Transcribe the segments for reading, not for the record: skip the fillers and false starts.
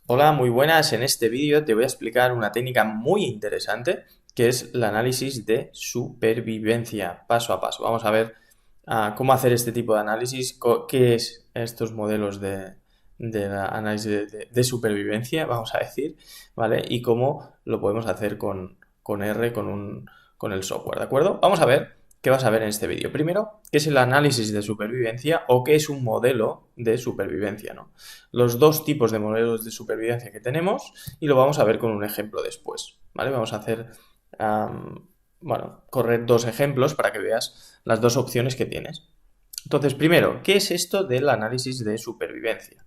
Hola, muy buenas. En este vídeo te voy a explicar una técnica muy interesante que es el análisis de supervivencia, paso a paso. Vamos a ver cómo hacer este tipo de análisis, qué es estos modelos de análisis de supervivencia, vamos a decir, ¿vale? Y cómo lo podemos hacer con R, con el software, ¿de acuerdo? Vamos a ver qué vas a ver en este vídeo. Primero, qué es el análisis de supervivencia o qué es un modelo de supervivencia, ¿no? Los dos tipos de modelos de supervivencia que tenemos y lo vamos a ver con un ejemplo después, ¿vale? Vamos a hacer, bueno, correr dos ejemplos para que veas las dos opciones que tienes. Entonces, primero, ¿qué es esto del análisis de supervivencia?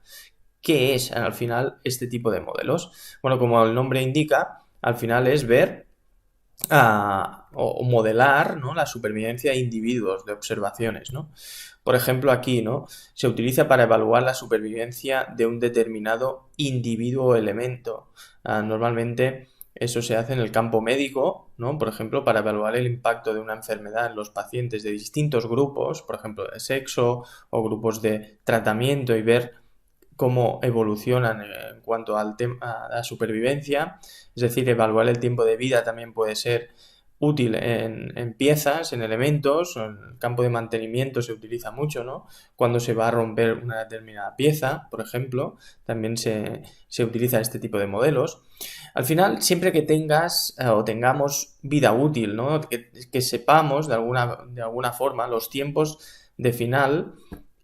¿Qué es al final este tipo de modelos? Bueno, como el nombre indica, al final es ver o modelar, ¿no?, la supervivencia de individuos, de observaciones, ¿no? Por ejemplo, aquí, ¿no?, se utiliza para evaluar la supervivencia de un determinado individuo o elemento. Normalmente eso se hace en el campo médico, ¿no?, por ejemplo, para evaluar el impacto de una enfermedad en los pacientes de distintos grupos, por ejemplo, de sexo o grupos de tratamiento, y ver cómo evolucionan en cuanto al a la supervivencia. Es decir, evaluar el tiempo de vida también puede ser útil en piezas, en elementos. En el campo de mantenimiento se utiliza mucho, ¿no? Cuando se va a romper una determinada pieza, por ejemplo, también se utiliza este tipo de modelos. Al final, siempre que tengas o tengamos vida útil, ¿no?, que sepamos de alguna forma los tiempos de final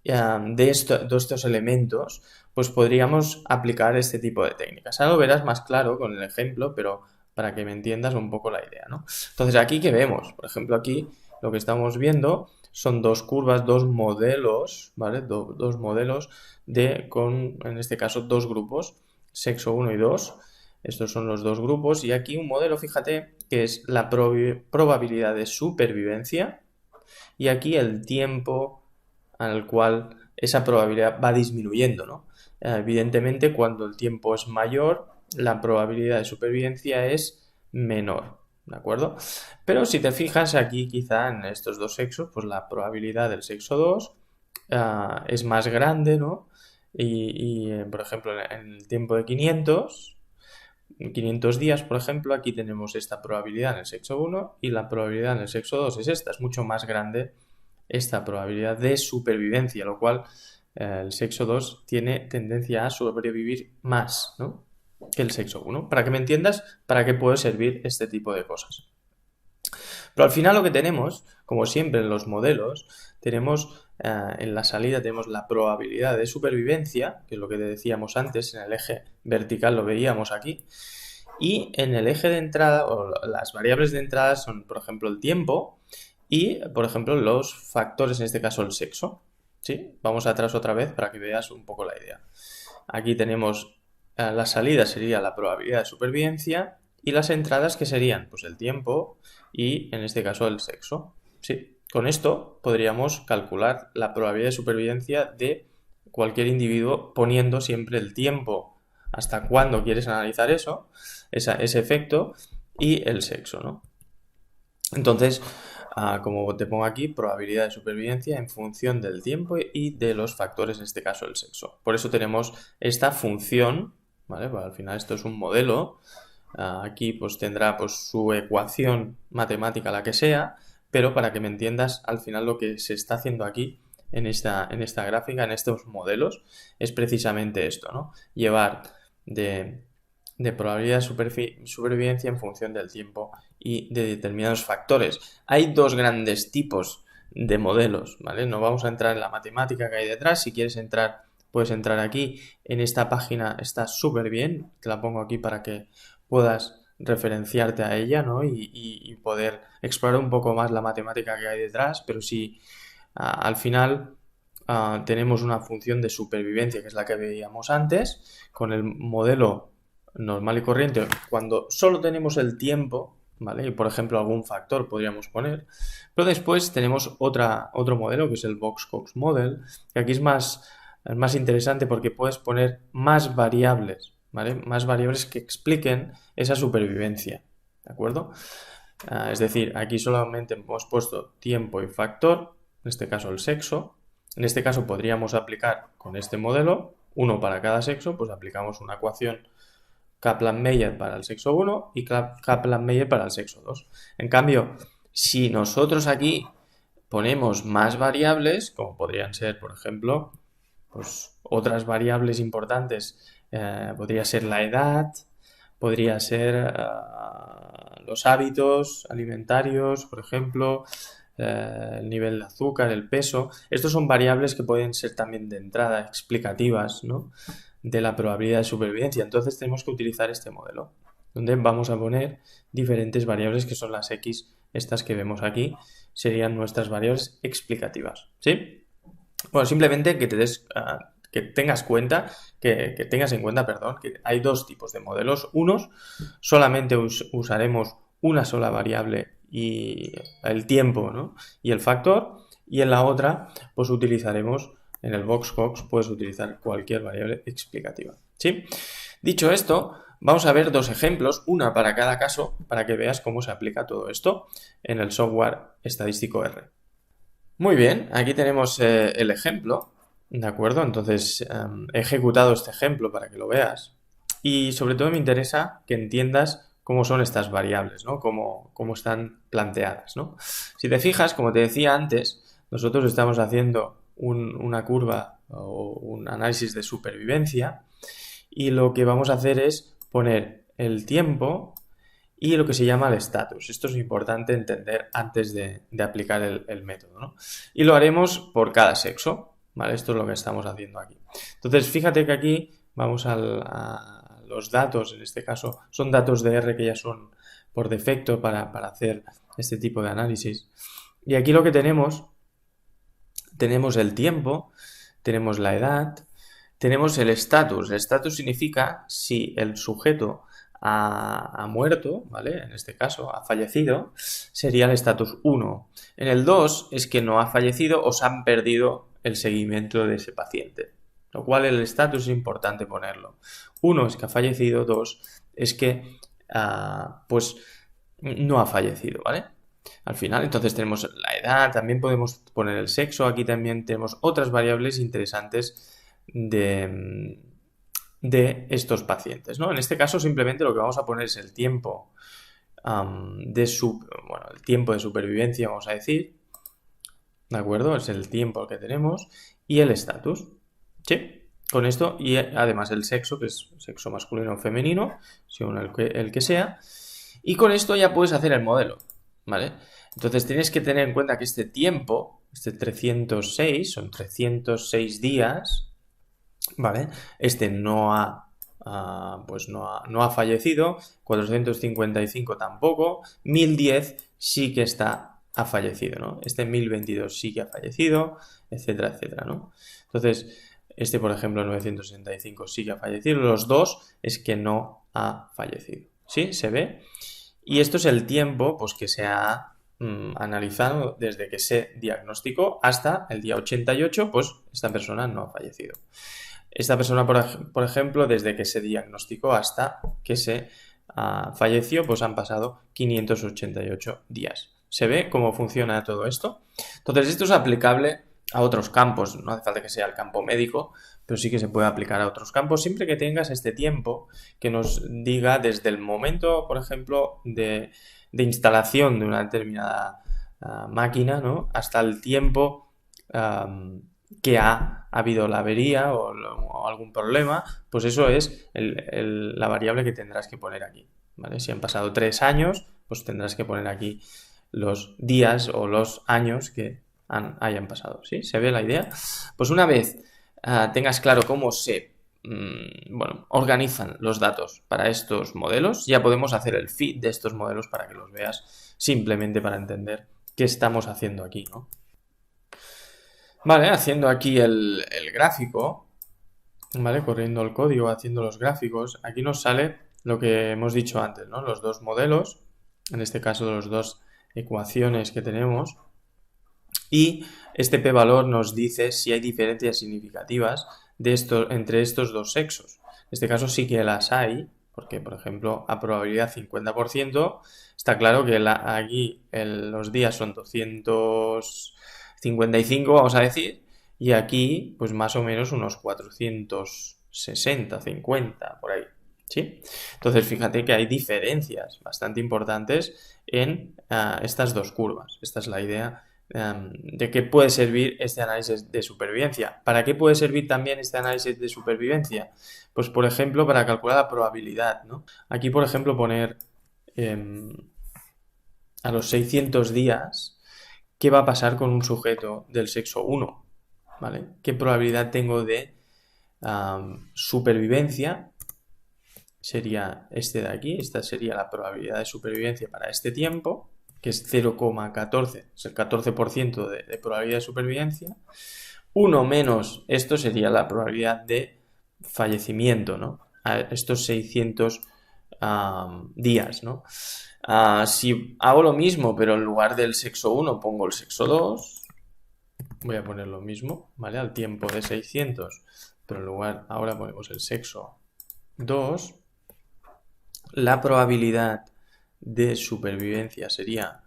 de estos elementos, pues podríamos aplicar este tipo de técnicas. Ahora lo verás más claro con el ejemplo, pero para que me entiendas un poco la idea, ¿no? Entonces, aquí, ¿qué vemos? Por ejemplo, aquí lo que estamos viendo son dos curvas, dos modelos, ¿vale? Dos modelos en este caso, dos grupos, sexo 1 y 2. Estos son los dos grupos. Y aquí un modelo, fíjate, que es la probabilidad de supervivencia, y aquí el tiempo al cual esa probabilidad va disminuyendo, ¿no? Evidentemente, cuando el tiempo es mayor, la probabilidad de supervivencia es menor, ¿de acuerdo? Pero si te fijas aquí, quizá en estos dos sexos, pues la probabilidad del sexo 2 es más grande, ¿no? Por ejemplo, en el tiempo de 500 días, por ejemplo, aquí tenemos esta probabilidad en el sexo 1 y la probabilidad en el sexo 2 es esta, es mucho más grande esta probabilidad de supervivencia, lo cual el sexo 2 tiene tendencia a sobrevivir más, ¿no?, que el sexo 1. Para que me entiendas para qué puede servir este tipo de cosas. Pero al final lo que tenemos, como siempre en los modelos, tenemos en la salida tenemos la probabilidad de supervivencia, que es lo que te decíamos antes, en el eje vertical lo veíamos aquí, y en el eje de entrada, o las variables de entrada son, por ejemplo, el tiempo y, por ejemplo, los factores, en este caso el sexo. ¿Sí? Vamos atrás otra vez para que veas un poco la idea. Aquí tenemos la salida, sería la probabilidad de supervivencia, y las entradas, que serían pues el tiempo y, en este caso, el sexo. Sí, con esto podríamos calcular la probabilidad de supervivencia de cualquier individuo poniendo siempre el tiempo hasta cuándo quieres analizar ese efecto, y el sexo, ¿no? Entonces, como te pongo aquí, probabilidad de supervivencia en función del tiempo y de los factores, en este caso el sexo. Por eso tenemos esta función, ¿vale? Pues al final esto es un modelo. Aquí pues tendrá pues su ecuación matemática, la que sea, pero para que me entiendas, al final lo que se está haciendo aquí en esta gráfica, en estos modelos, es precisamente esto, ¿no? Llevar de probabilidad de supervivencia en función del tiempo y de determinados factores. Hay dos grandes tipos de modelos, ¿vale? No vamos a entrar en la matemática que hay detrás. Si quieres entrar, puedes entrar aquí. En esta página está súper bien. Te la pongo aquí para que puedas referenciarte a ella, ¿no? Y poder explorar un poco más la matemática que hay detrás. Pero si al final tenemos una función de supervivencia, que es la que veíamos antes, con el modelo normal y corriente, cuando solo tenemos el tiempo, ¿vale? Y, por ejemplo, algún factor podríamos poner. Pero después tenemos otro modelo, que es el Box-Cox Model, que aquí es más interesante porque puedes poner más variables, ¿vale? Más variables que expliquen esa supervivencia, ¿de acuerdo? Es decir, aquí solamente hemos puesto tiempo y factor, en este caso el sexo. En este caso podríamos aplicar con este modelo uno para cada sexo, pues aplicamos una ecuación Kaplan-Meier para el sexo 1 y Kaplan-Meier para el sexo 2. En cambio, si nosotros aquí ponemos más variables, como podrían ser, por ejemplo, pues otras variables importantes, podría ser la edad, podría ser los hábitos alimentarios, por ejemplo, el nivel de azúcar, el peso. Estos son variables que pueden ser también de entrada explicativas, ¿no?, de la probabilidad de supervivencia. Entonces tenemos que utilizar este modelo, donde vamos a poner diferentes variables que son las X, estas que vemos aquí, serían nuestras variables explicativas, ¿sí? Bueno, simplemente que que tengas en cuenta, perdón, que hay dos tipos de modelos. Unos solamente usaremos una sola variable y el tiempo, ¿no?, y el factor, y en la otra pues utilizaremos, en el VoxCox puedes utilizar cualquier variable explicativa, ¿sí? Dicho esto, vamos a ver dos ejemplos, una para cada caso, para que veas cómo se aplica todo esto en el software estadístico R. Muy bien, aquí tenemos el ejemplo, ¿de acuerdo? Entonces he ejecutado este ejemplo para que lo veas y sobre todo me interesa que entiendas cómo son estas variables, ¿no? Cómo están planteadas, ¿no? Si te fijas, como te decía antes, nosotros estamos haciendo una curva o un análisis de supervivencia y lo que vamos a hacer es poner el tiempo y lo que se llama el estatus. Esto es importante entender antes de aplicar el método, ¿no? Y lo haremos por cada sexo, ¿vale? Esto es lo que estamos haciendo aquí. Entonces, fíjate que aquí vamos a los datos, en este caso son datos de R que ya son por defecto para hacer este tipo de análisis. Y aquí lo que tenemos el tiempo, tenemos la edad, tenemos el estatus. El estatus significa si el sujeto ha muerto, ¿vale? En este caso ha fallecido, sería el estatus 1. En el 2 es que no ha fallecido o se han perdido el seguimiento de ese paciente, lo cual el estatus es importante ponerlo. 1 es que ha fallecido, 2 es que pues no ha fallecido, ¿vale? Al final, entonces tenemos la edad, también podemos poner el sexo, aquí también tenemos otras variables interesantes de estos pacientes, ¿no? En este caso simplemente lo que vamos a poner es el tiempo el tiempo de supervivencia, vamos a decir, ¿de acuerdo? Es el tiempo que tenemos y el estatus, ¿sí? Con esto y además el sexo, que es sexo masculino o femenino, según el que sea, y con esto ya puedes hacer el modelo, ¿vale? Entonces tienes que tener en cuenta que este tiempo, este 306, son 306 días, ¿vale? Este no ha fallecido, 455 tampoco, 1010 sí que ha fallecido, ¿no? Este 1022 sí que ha fallecido, etcétera, etcétera, ¿no? Entonces, este, por ejemplo, 965 sí que ha fallecido, los dos es que no ha fallecido, ¿sí? ¿Se ve? Y esto es el tiempo, pues, que se ha analizado desde que se diagnosticó hasta el día 88, pues esta persona no ha fallecido. Esta persona, por ejemplo, desde que se diagnosticó hasta que se falleció, pues han pasado 588 días. ¿Se ve cómo funciona todo esto? Entonces, esto es aplicable a otros campos. No hace falta que sea el campo médico, pero sí que se puede aplicar a otros campos, siempre que tengas este tiempo que nos diga desde el momento, por ejemplo, de instalación de una determinada máquina, ¿no?, hasta el tiempo que ha habido la avería o algún problema, pues eso es la variable que tendrás que poner aquí, ¿vale? Si han pasado 3 años, pues tendrás que poner aquí los días o los años que hayan pasado, ¿sí? ¿Se ve la idea? Pues una vez tengas claro cómo se organizan los datos para estos modelos, ya podemos hacer el feed de estos modelos para que los veas, simplemente para entender qué estamos haciendo aquí, ¿no? Vale, haciendo aquí el gráfico, ¿vale? Corriendo el código, haciendo los gráficos, aquí nos sale lo que hemos dicho antes, ¿no? Los dos modelos, en este caso las dos ecuaciones que tenemos, y este p-valor nos dice si hay diferencias significativas entre estos dos sexos. En este caso sí que las hay, porque, por ejemplo, a probabilidad 50%, está claro que aquí los días son 255, vamos a decir, y aquí pues más o menos unos 460, 50 por ahí, ¿sí? Entonces fíjate que hay diferencias bastante importantes en estas dos curvas. Esta es la idea de qué puede servir este análisis de supervivencia. ¿Para qué puede servir también este análisis de supervivencia? Pues por ejemplo para calcular la probabilidad, ¿no? Aquí por ejemplo poner a los 600 días qué va a pasar con un sujeto del sexo 1, ¿vale? ¿Qué probabilidad tengo de supervivencia? Sería este de aquí, esta sería la probabilidad de supervivencia para este tiempo, que es 0,14, es el 14% de probabilidad de supervivencia. 1 menos esto sería la probabilidad de fallecimiento, ¿no? A estos 600 días, ¿no? Si hago lo mismo, pero en lugar del sexo 1 pongo el sexo 2, voy a poner lo mismo, ¿vale? Al tiempo de 600, pero en lugar, ahora ponemos el sexo 2, la probabilidad de supervivencia sería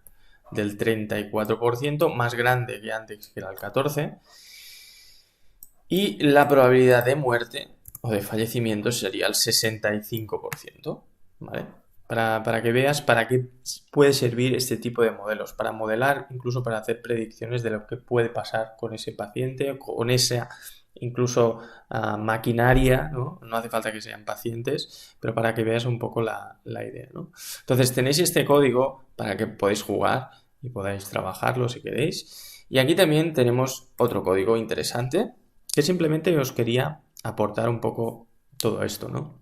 del 34%, más grande que antes, que era el 14%, y la probabilidad de muerte o de fallecimiento sería el 65%, ¿vale? Para que veas para qué puede servir este tipo de modelos, para modelar, incluso para hacer predicciones de lo que puede pasar con ese paciente, con esa incluso maquinaria, ¿no? No hace falta que sean pacientes, pero para que veas un poco la idea, ¿no? Entonces tenéis este código para que podáis jugar y podáis trabajarlo si queréis. Y aquí también tenemos otro código interesante que simplemente os quería aportar un poco todo esto, ¿no?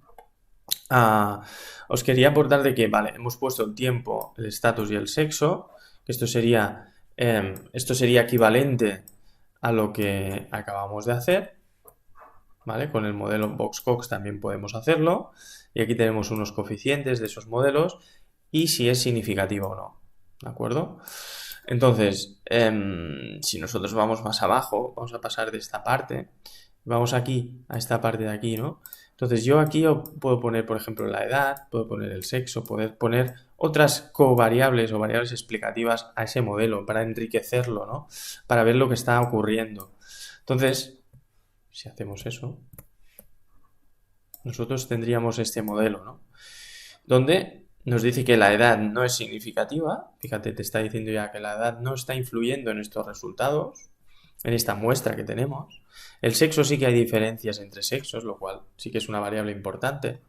Os quería aportar de que, vale, hemos puesto el tiempo, el estatus y el sexo, que esto sería equivalente a lo que acabamos de hacer, ¿vale? Con el modelo Box-Cox también podemos hacerlo, y aquí tenemos unos coeficientes de esos modelos y si es significativo o no, ¿de acuerdo? Entonces, si nosotros vamos más abajo, vamos a pasar de esta parte, vamos aquí, a esta parte de aquí, ¿no? Entonces yo aquí puedo poner, por ejemplo, la edad, puedo poner el sexo, poder poner otras covariables o variables explicativas a ese modelo para enriquecerlo, ¿no? Para ver lo que está ocurriendo. Entonces, si hacemos eso, nosotros tendríamos este modelo, ¿no? Donde nos dice que la edad no es significativa, fíjate, te está diciendo ya que la edad no está influyendo en estos resultados, en esta muestra que tenemos. El sexo sí que hay diferencias entre sexos, lo cual sí que es una variable importante.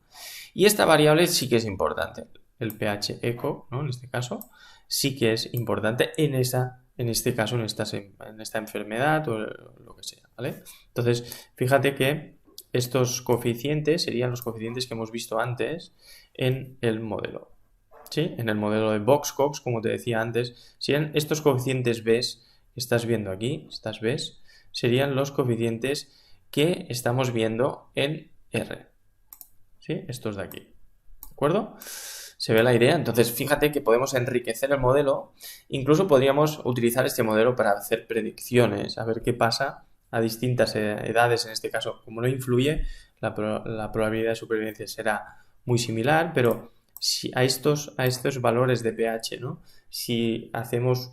Y esta variable sí que es importante. El pH eco, ¿no? En este caso, sí que es importante en este caso, en esta enfermedad o lo que sea, ¿vale? Entonces, fíjate que estos coeficientes serían los coeficientes que hemos visto antes en el modelo, ¿sí? En el modelo de Box-Cox, como te decía antes, serían estos coeficientes B que estás viendo aquí, estas B, serían los coeficientes que estamos viendo en R, ¿sí? Estos de aquí, ¿de acuerdo? ¿Se ve la idea? Entonces, fíjate que podemos enriquecer el modelo, incluso podríamos utilizar este modelo para hacer predicciones, a ver qué pasa a distintas edades, en este caso, como no influye, la probabilidad de supervivencia será muy similar, pero si a estos valores de pH, ¿no? Si hacemos,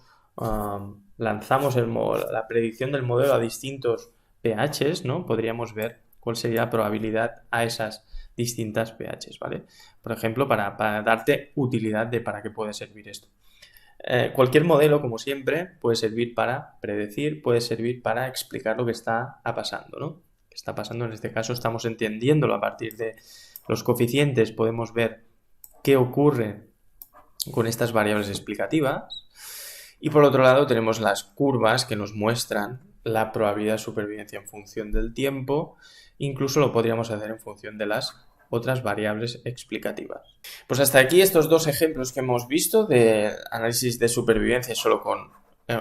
lanzamos la predicción del modelo a distintos pHs, ¿no? Podríamos ver cuál sería la probabilidad a esas distintas pHs, ¿vale? Por ejemplo, para darte utilidad de para qué puede servir esto. Cualquier modelo, como siempre, puede servir para predecir, puede servir para explicar lo que está pasando, ¿no? ¿Qué está pasando? En este caso estamos entendiéndolo a partir de los coeficientes, podemos ver qué ocurre con estas variables explicativas. Y por otro lado tenemos las curvas que nos muestran la probabilidad de supervivencia en función del tiempo. Incluso lo podríamos hacer en función de las otras variables explicativas. Pues hasta aquí estos dos ejemplos que hemos visto de análisis de supervivencia solo con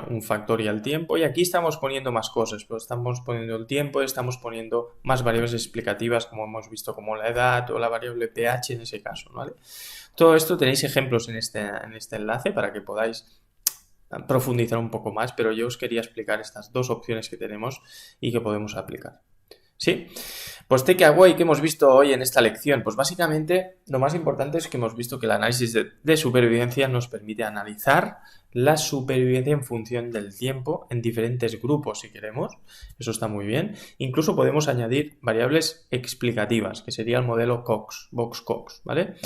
un factorial tiempo, y aquí estamos poniendo más cosas, pues estamos poniendo el tiempo, estamos poniendo más variables explicativas como hemos visto, como la edad o la variable pH en ese caso, ¿vale? Todo esto tenéis ejemplos en este enlace para que podáis profundizar un poco más, pero yo os quería explicar estas dos opciones que tenemos y que podemos aplicar. ¿Sí? Pues takeaway que hemos visto hoy en esta lección, pues básicamente lo más importante es que hemos visto que el análisis de supervivencia nos permite analizar la supervivencia en función del tiempo en diferentes grupos si queremos, eso está muy bien. Incluso podemos añadir variables explicativas, que sería el modelo Cox, Box-Cox, ¿vale?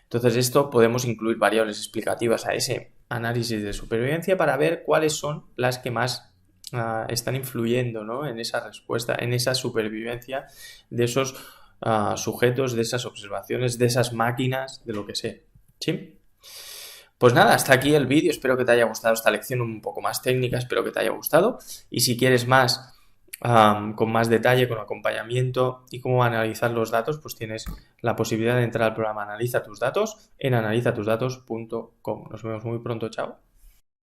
Entonces esto podemos incluir variables explicativas a ese análisis de supervivencia para ver cuáles son las que más están influyendo, ¿no?, en esa respuesta, en esa supervivencia de esos sujetos, de esas observaciones, de esas máquinas, de lo que sea. ¿Sí? Pues nada, hasta aquí el vídeo. Espero que te haya gustado esta lección un poco más técnica, espero que te haya gustado. Y si quieres más, con más detalle, con acompañamiento y cómo analizar los datos, pues tienes la posibilidad de entrar al programa Analiza tus datos en analizatusdatos.com. Nos vemos muy pronto, chao.